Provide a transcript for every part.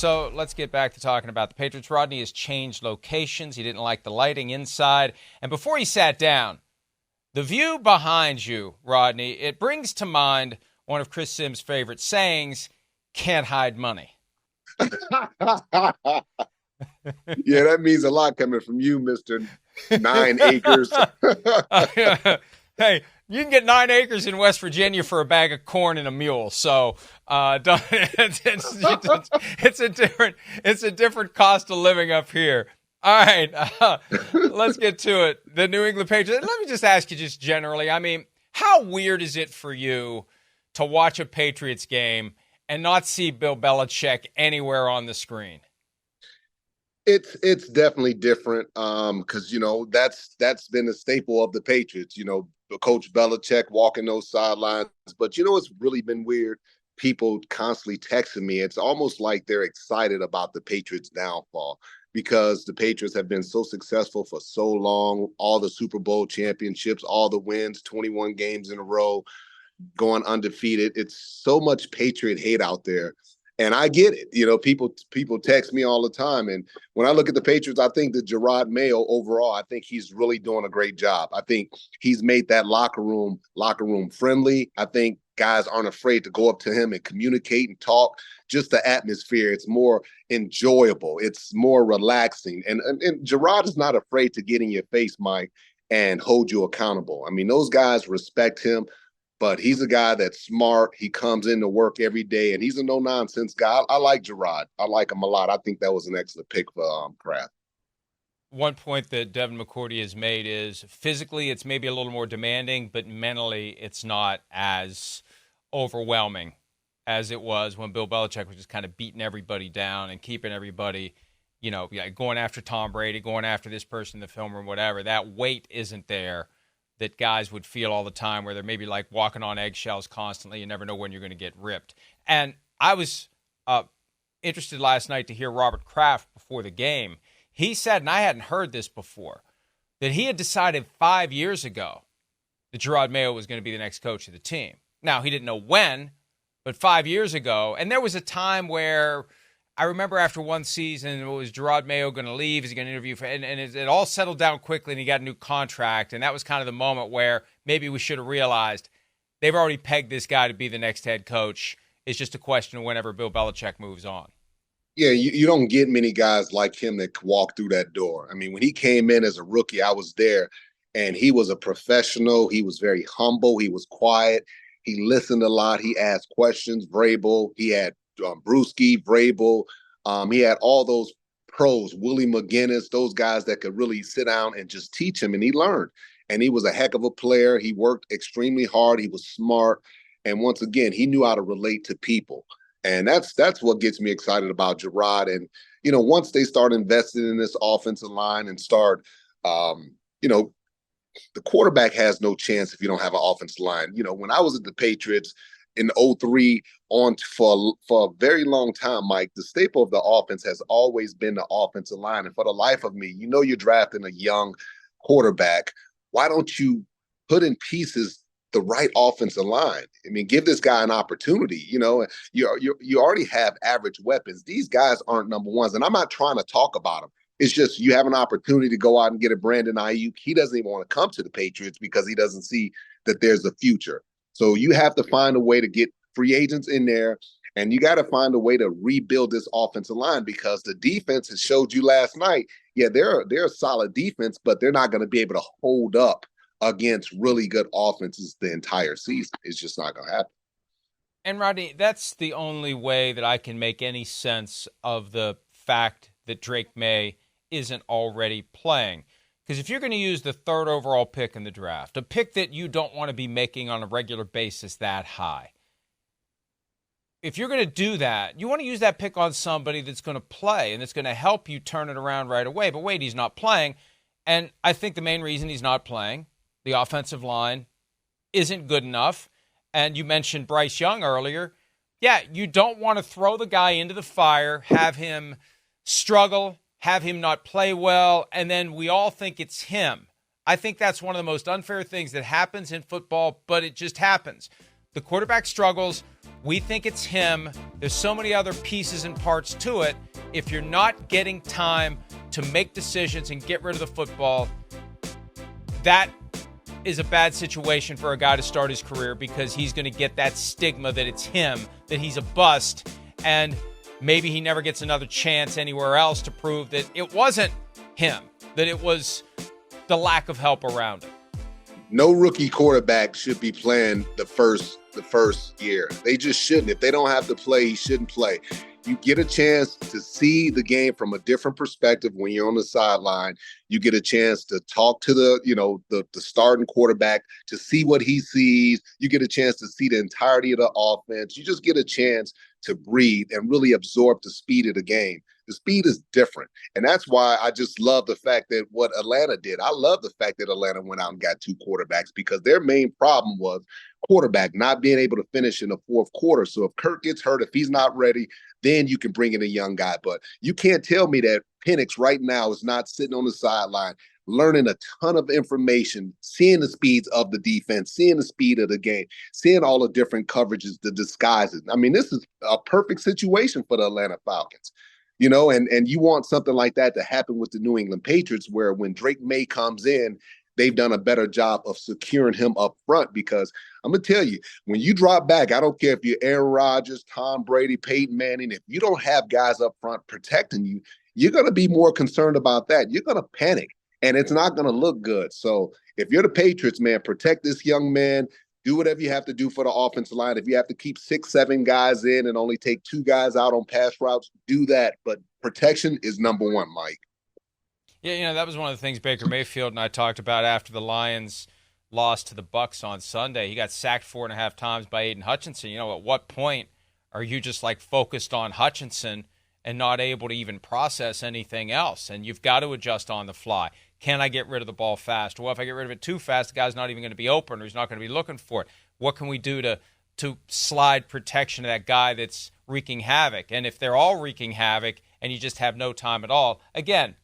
So let's get back to talking about the Patriots. Rodney has changed locations. He didn't like the lighting inside. And before he sat down, the view behind you, Rodney, it brings to mind one of Chris Sims' favorite sayings, can't hide money. Yeah, that means a lot coming from you, Mr. 9 Acres. Hey, you can get 9 acres in West Virginia for a bag of corn and a mule. So it's a different cost of living up here. All right, let's get to it. The New England Patriots. Let me just ask you just generally. I mean, how weird is it for you to watch a Patriots game and not see Bill Belichick anywhere on the screen? It's definitely different because that's been a staple of the Patriots. Coach Belichick walking those sidelines. But it's really been weird. People constantly texting me. It's almost like they're excited about the Patriots' downfall because the Patriots have been so successful for so long. All the Super Bowl championships, all the wins, 21 games in a row, going undefeated. It's so much Patriot hate out there. And I get it. People text me all the time. And when I look at the Patriots, I think that Jerod Mayo overall, I think he's really doing a great job. I think he's made that locker room friendly. I think guys aren't afraid to go up to him and communicate and talk. Just the atmosphere, it's more enjoyable. It's more relaxing. And Jerod is not afraid to get in your face, Mike, and hold you accountable. I mean, those guys respect him. But he's a guy that's smart. He comes into work every day, and he's a no-nonsense guy. I like Jerod. I like him a lot. I think that was an excellent pick for Kraft. One point that Devin McCourty has made is physically it's maybe a little more demanding, but mentally it's not as overwhelming as it was when Bill Belichick was just kind of beating everybody down and keeping everybody, going after Tom Brady, going after this person in the film room, whatever. That weight isn't there that guys would feel all the time where they're maybe like walking on eggshells constantly. You never know when you're going to get ripped. And I was interested last night to hear Robert Kraft before the game. He said, and I hadn't heard this before, that he had decided 5 years ago that Jerod Mayo was going to be the next coach of the team. Now, he didn't know when, but 5 years ago. And there was a time where I remember after one season, was Jerod Mayo going to leave? Is he going to interview for? And it all settled down quickly, and he got a new contract. And that was kind of the moment where maybe we should have realized they've already pegged this guy to be the next head coach. It's just a question of whenever Bill Belichick moves on. Yeah, you don't get many guys like him that walk through that door. I mean, when he came in as a rookie, I was there, and he was a professional. He was very humble. He was quiet. He listened a lot. He asked questions. Vrabel. He had Brewski, Vrabel. He had all those pros, Willie McGinnis, those guys that could really sit down and just teach him, and he learned. And he was a heck of a player. He worked extremely hard. He was smart. And once again, he knew how to relate to people. And that's what gets me excited about Jerod. And, once they start investing in this offensive line and start, the quarterback has no chance if you don't have an offensive line. When I was at the Patriots, in 03 on for a very long time, Mike, the staple of the offense has always been the offensive line. And for the life of me, you're drafting a young quarterback. Why don't you put in pieces the right offensive line? I mean, give this guy an opportunity. You already have average weapons. These guys aren't number ones. And I'm not trying to talk about them. It's just you have an opportunity to go out and get a Brandon Ayuk. He doesn't even want to come to the Patriots because he doesn't see that there's a future. So you have to find a way to get free agents in there, and you got to find a way to rebuild this offensive line because the defense has showed you last night, yeah, they're a solid defense, but they're not going to be able to hold up against really good offenses the entire season. It's just not going to happen. And, Rodney, that's the only way that I can make any sense of the fact that Drake May isn't already playing. Because if you're going to use the third overall pick in the draft, a pick that you don't want to be making on a regular basis that high, if you're going to do that, you want to use that pick on somebody that's going to play and that's going to help you turn it around right away. But wait, he's not playing. And I think the main reason he's not playing, the offensive line isn't good enough. And you mentioned Bryce Young earlier. Yeah, you don't want to throw the guy into the fire, have him struggle, have him not play well, and then we all think it's him. I think that's one of the most unfair things that happens in football, but it just happens. The quarterback struggles. We think it's him. There's so many other pieces and parts to it. If you're not getting time to make decisions and get rid of the football, that is a bad situation for a guy to start his career, because he's going to get that stigma that it's him, that he's a bust, and maybe he never gets another chance anywhere else to prove that it wasn't him, that it was the lack of help around him. No rookie quarterback should be playing the first year. They just shouldn't. If they don't have to play, he shouldn't play. You get a chance to see the game from a different perspective when you're on the sideline. You get a chance to talk to the starting quarterback, to see what he sees. You get a chance to see the entirety of the offense. You just get a chance to breathe and really absorb the speed of the game. The speed is different. And that's why I just love the fact that what Atlanta did. I love the fact that Atlanta went out and got 2 quarterbacks, because their main problem was quarterback not being able to finish in the fourth quarter. So if Kirk gets hurt, if he's not ready, then you can bring in a young guy. But you can't tell me that Penix right now is not sitting on the sideline, learning a ton of information, seeing the speeds of the defense, seeing the speed of the game, seeing all the different coverages, the disguises. I mean, this is a perfect situation for the Atlanta Falcons. And you want something like that to happen with the New England Patriots, where when Drake May comes in, they've done a better job of securing him up front. Because I'm going to tell you, when you drop back, I don't care if you're Aaron Rodgers, Tom Brady, Peyton Manning, if you don't have guys up front protecting you, you're going to be more concerned about that. You're going to panic, and it's not going to look good. So if you're the Patriots, man, protect this young man. Do whatever you have to do for the offensive line. If you have to keep 6, 7 guys in and only take 2 guys out on pass routes, do that. But protection is number one, Mike. Yeah, that was one of the things Baker Mayfield and I talked about after the Lions lost to the Bucs on Sunday. He got sacked 4.5 times by Aiden Hutchinson. At what point are you just focused on Hutchinson and not able to even process anything else? And you've got to adjust on the fly. Can I get rid of the ball fast? Well, if I get rid of it too fast, the guy's not even going to be open, or he's not going to be looking for it. What can we do to slide protection to that guy that's wreaking havoc? And if they're all wreaking havoc and you just have no time at all, again,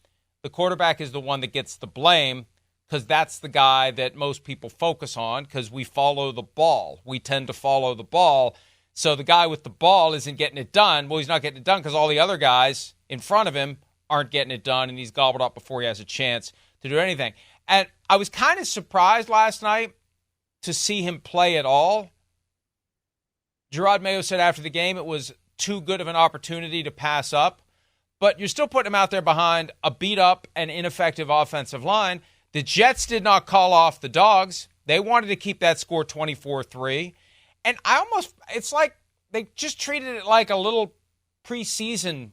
the quarterback is the one that gets the blame, because that's the guy that most people focus on, because we follow the ball. We tend to follow the ball. So the guy with the ball isn't getting it done. Well, he's not getting it done because all the other guys in front of him aren't getting it done, and he's gobbled up before he has a chance to do anything. And I was kind of surprised last night to see him play at all. Jerod Mayo said after the game it was too good of an opportunity to pass up. But you're still putting him out there behind a beat-up and ineffective offensive line. The Jets did not call off the Dogs. They wanted to keep that score 24-3. And it's like they just treated it like a little preseason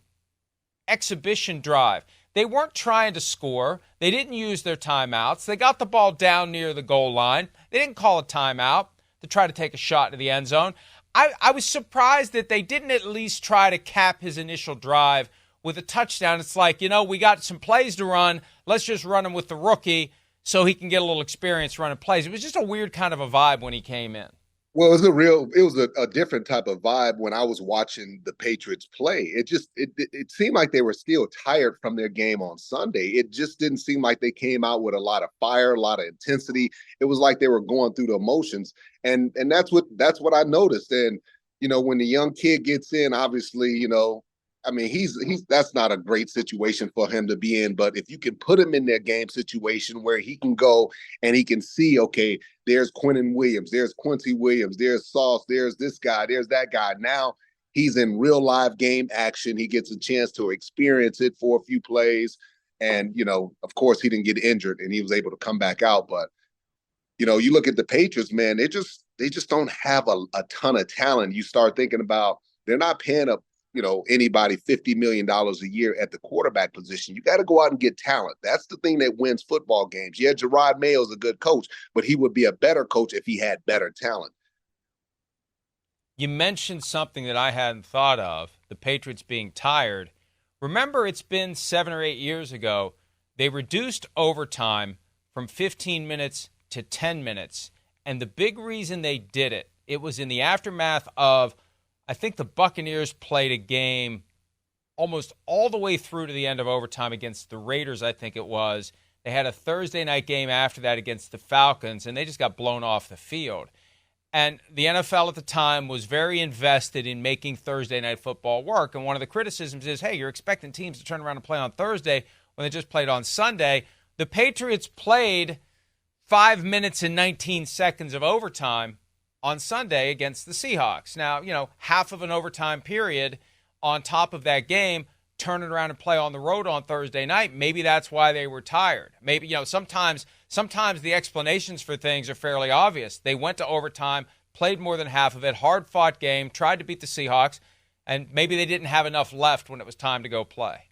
exhibition drive. They weren't trying to score. They didn't use their timeouts. They got the ball down near the goal line. They didn't call a timeout to try to take a shot to the end zone. I was surprised that they didn't at least try to cap his initial drive with a touchdown. It's like, we got some plays to run. Let's just run them with the rookie so he can get a little experience running plays. It was just a weird kind of a vibe when he came in. Well, it was a different type of vibe when I was watching the Patriots play. It seemed like they were still tired from their game on Sunday. It just didn't seem like they came out with a lot of fire, a lot of intensity. It was like they were going through the emotions. And that's what I noticed. And, when the young kid gets in, obviously, he's that's not a great situation for him to be in. But if you can put him in that game situation where he can go and he can see, okay, there's Quentin Williams, there's Quincy Williams, there's Sauce, there's this guy, there's that guy. Now he's in real live game action. He gets a chance to experience it for a few plays. And, of course, he didn't get injured and he was able to come back out. But, you look at the Patriots, man, they just don't have a ton of talent. You start thinking about they're not paying up, anybody $50 million a year at the quarterback position. You got to go out and get talent. That's the thing that wins football games. Yeah, Jerod Mayo is a good coach, but he would be a better coach if he had better talent. You mentioned something that I hadn't thought of, the Patriots being tired. Remember, it's been 7 or 8 years ago, they reduced overtime from 15 minutes to 10 minutes. And the big reason they did it, it was in the aftermath of, I think the Buccaneers played a game almost all the way through to the end of overtime against the Raiders, I think it was. They had a Thursday night game after that against the Falcons, and they just got blown off the field. And the NFL at the time was very invested in making Thursday night football work. And one of the criticisms is, hey, you're expecting teams to turn around and play on Thursday when they just played on Sunday. The Patriots played 5 minutes and 19 seconds of overtime on Sunday against the Seahawks. Now, half of an overtime period on top of that game, turn it around and play on the road on Thursday night. Maybe that's why they were tired. Maybe, sometimes the explanations for things are fairly obvious. They went to overtime, played more than half of it, hard-fought game, tried to beat the Seahawks, and maybe they didn't have enough left when it was time to go play.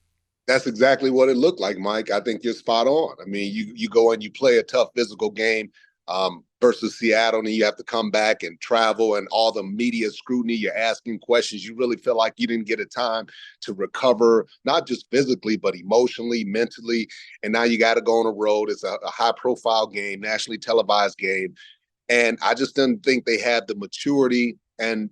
That's exactly what it looked like, Mike. I think you're spot on. I mean, you go and you play a tough physical game versus Seattle, and you have to come back and travel and all the media scrutiny. You're asking questions. You really feel like you didn't get a time to recover, not just physically, but emotionally, mentally. And now you got to go on a road. It's a high-profile game, nationally televised game. And I just didn't think they had the maturity and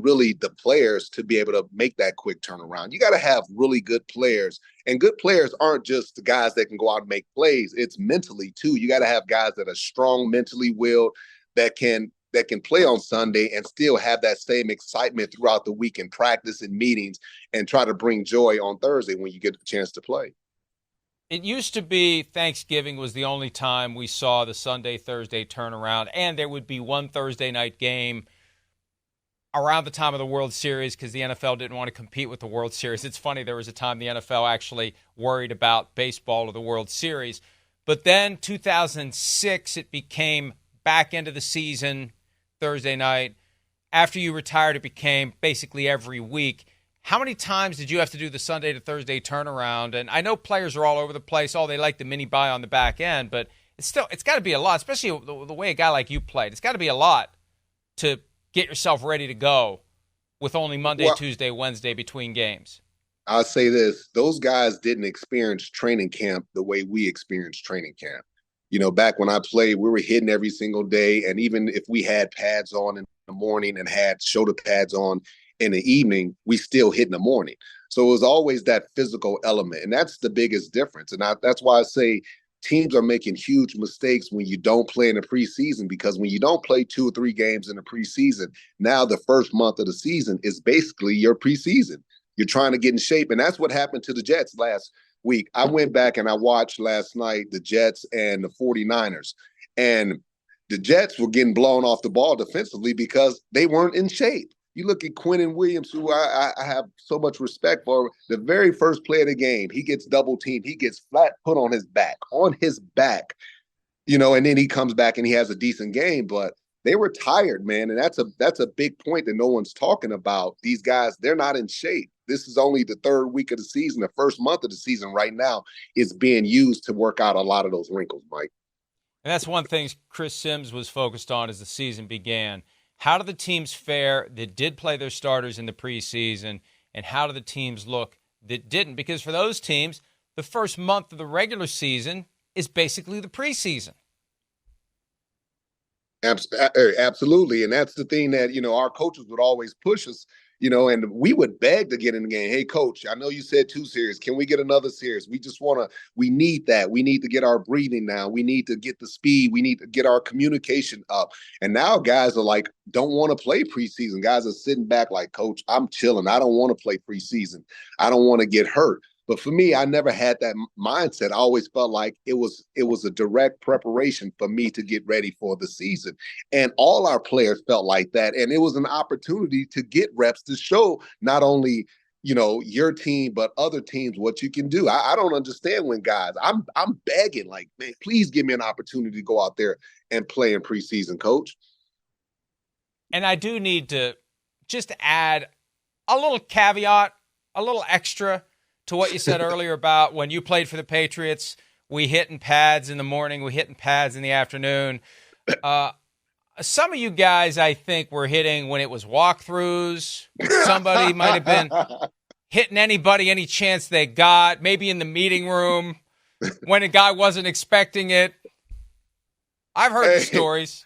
really the players to be able to make that quick turnaround. You got to have really good players, and good players aren't just the guys that can go out and make plays. It's mentally too. You got to have guys that are strong, mentally willed, that can play on Sunday and still have that same excitement throughout the week in practice and meetings, and try to bring joy on Thursday when you get a chance to play. It used to be Thanksgiving was the only time we saw the Sunday-Thursday turnaround, and there would be one Thursday night game around the time of the World Series because the NFL didn't want to compete with the World Series. It's funny, there was a time the NFL actually worried about baseball or the World Series. But then 2006, it became back into the season, Thursday night. After you retired, it became basically every week. How many times did you have to do the Sunday to Thursday turnaround? And I know players are all over the place. Oh, they like the mini buy on the back end, but it's got to be a lot, especially the way a guy like you played. It's got to be a lot to get yourself ready to go with only Monday, Tuesday, Wednesday between games. I'll say this. Those guys didn't experience training camp the way we experienced training camp. Back when I played, we were hitting every single day. And even if we had pads on in the morning and had shoulder pads on in the evening, we still hit in the morning. So it was always that physical element. And that's the biggest difference. And that's why I say teams are making huge mistakes when you don't play in the preseason, because when you don't play 2 or 3 games in the preseason, now the first month of the season is basically your preseason. You're trying to get in shape. And that's what happened to the Jets last week. I went back and I watched last night the Jets and the 49ers. And the Jets were getting blown off the ball defensively because they weren't in shape. You look at Quinnen Williams, who I have so much respect for. The very first play of the game, he gets double teamed. He gets flat put on his back, and then he comes back and he has a decent game. But they were tired, man. And that's a big point that no one's talking about. These guys, they're not in shape. This is only the 3rd week of the season. The first month of the season right now is being used to work out a lot of those wrinkles, Mike. And that's one thing Chris Sims was focused on as the season began. How do the teams fare that did play their starters in the preseason, and how do the teams look that didn't? Because for those teams, the first month of the regular season is basically the preseason. Absolutely. And that's the thing that, our coaches would always push us, and we would beg to get in the game. Hey, coach, I know you said 2 series. Can we get another series? We need that. We need to get our breathing now. We need to get the speed. We need to get our communication up. And now guys are like, don't want to play preseason. Guys are sitting back like, coach, I'm chilling. I don't want to play preseason. I don't want to get hurt. But for me, I never had that mindset. I always felt like it was a direct preparation for me to get ready for the season. And all our players felt like that. And it was an opportunity to get reps to show not only, your team, but other teams what you can do. I don't understand when guys, I'm begging, like, man, please give me an opportunity to go out there and play in preseason, coach. And I do need to just add a little caveat, a little extra to what you said earlier about when you played for the Patriots, we hit in pads in the morning, we hit in pads in the afternoon. Some of you guys, I think, were hitting when it was walkthroughs. Somebody might have been hitting anybody any chance they got, maybe in the meeting room when a guy wasn't expecting it. I've heard the stories.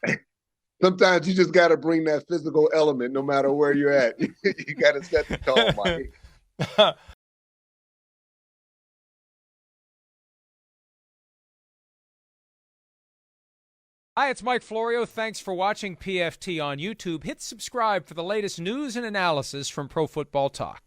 Sometimes you just got to bring that physical element no matter where you're at. You got to set the tone, Mike. Hi, it's Mike Florio. Thanks for watching PFT on YouTube. Hit subscribe for the latest news and analysis from Pro Football Talk.